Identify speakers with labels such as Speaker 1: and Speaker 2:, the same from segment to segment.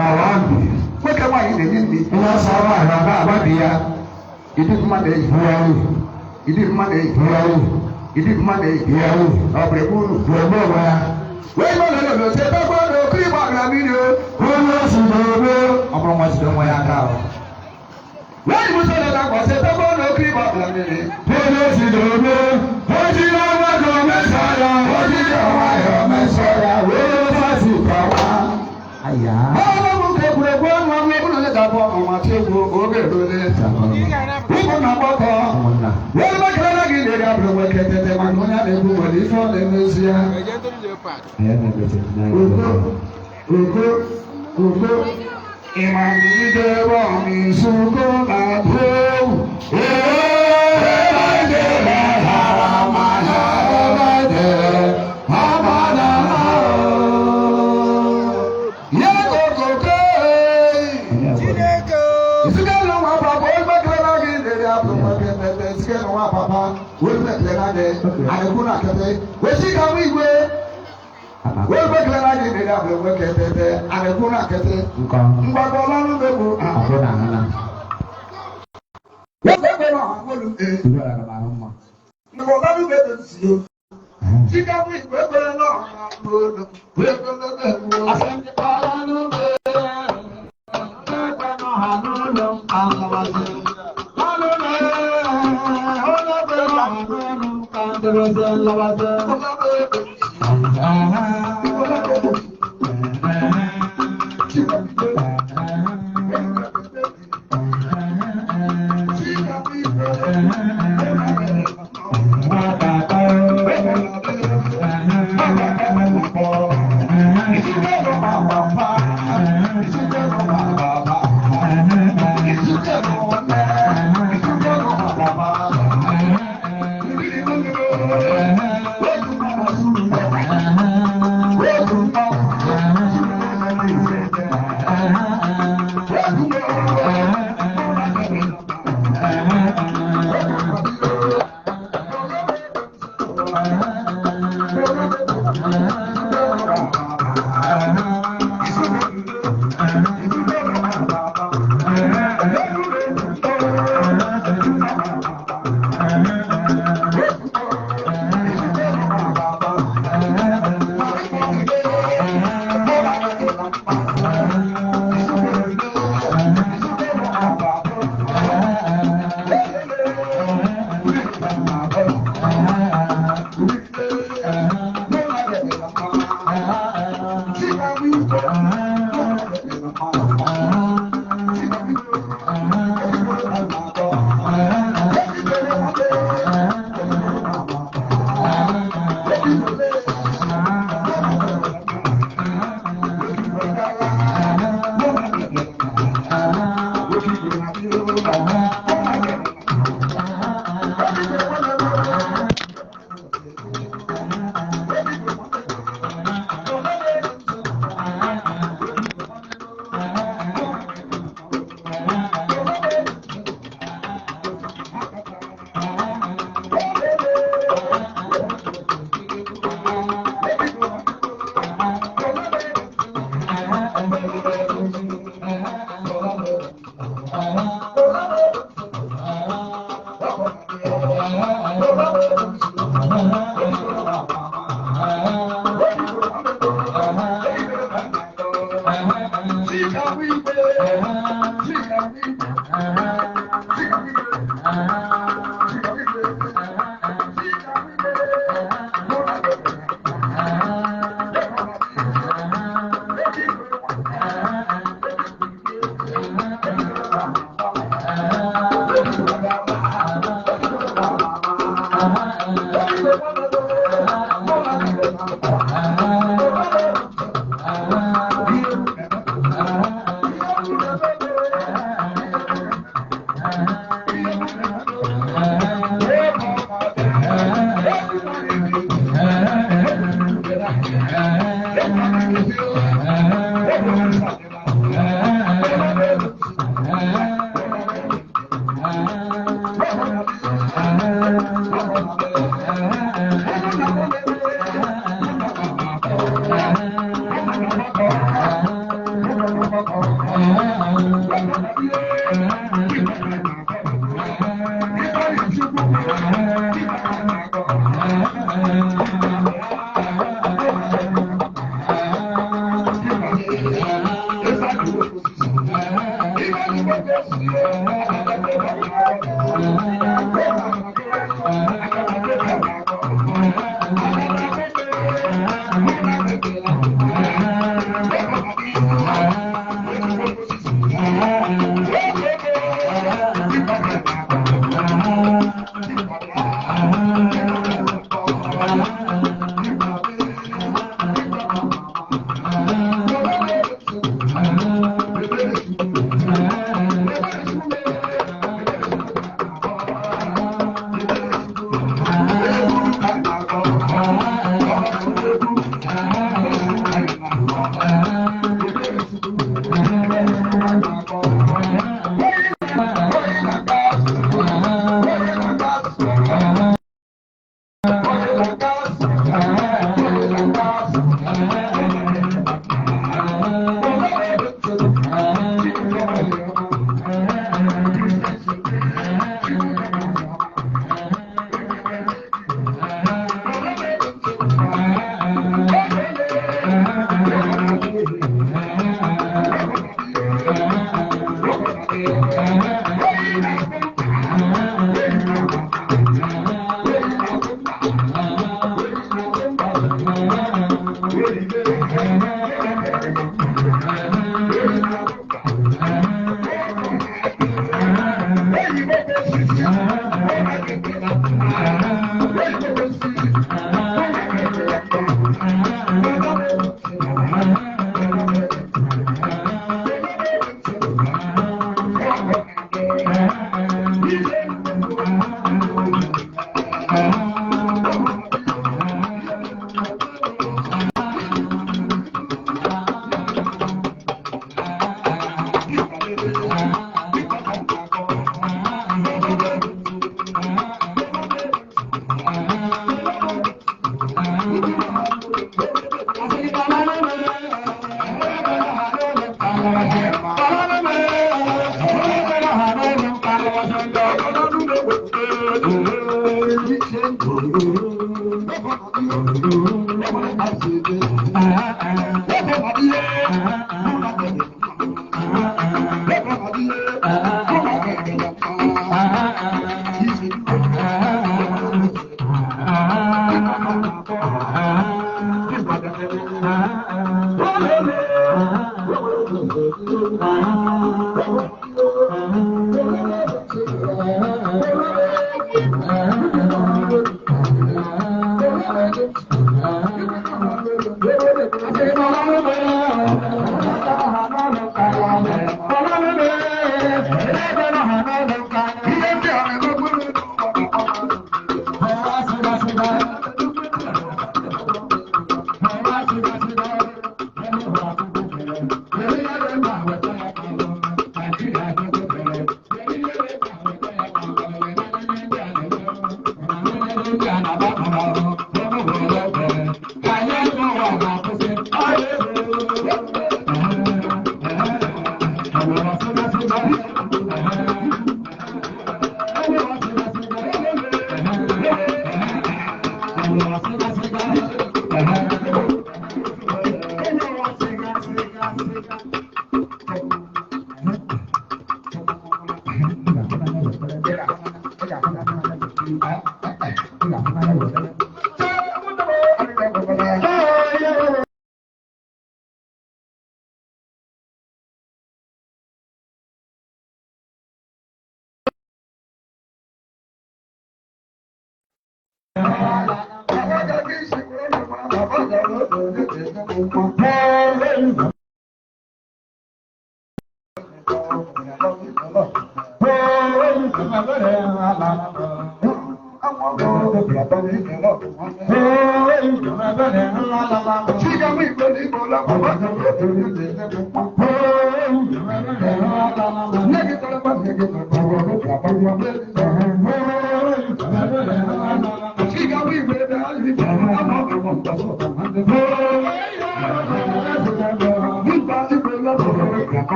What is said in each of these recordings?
Speaker 1: Nwoke nwaanyị na-enye nri ihe ọsọ nwaanyị ọga agbabi ya ịdị mmadụ ehihie ịdị mmadụ ehihie ịdị mmadụ ehihie ọ bụ egbu unu gbuo onwe ya wee nọ n'ụlọ cheta gbọdọ okiri gbagara mmiri onye osi n'obe ọ bụrụ nwa jide nwa ya aka ahụ wee yi mụsọ dada kwa cheta gbọdọ okiri gbagara mmiri onye osi n'obe ojiri ọnwa ka o mesọ ya ojiri ọnwa ya o mesọ ya wee fasi kawa aya egwuregwu ọnụ ọnụ ebe na ga-abụ ọmata egwu oge erule ụmụ na gbakọ wee gbakọrọ gị lere abụrụ nwoke tete maka onye a na-egwu nwere ife ọ na-emezi ya ugo ịmagide ebe ọmịsuko na bụ Anekuna kete, wesi kamu igwe. Wewe kila nani nida wewe kete, anekuna kete. Mbako lanu bebu. Akona nana. Wewe kila ngolu e. Ndora kama mama. Mbako lanu bebu siyo. Sika mu igwe kele no ngolu. Wewe kele bebu. Asante palanu be. Wewe no hanulu angawase.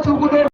Speaker 1: Chukude,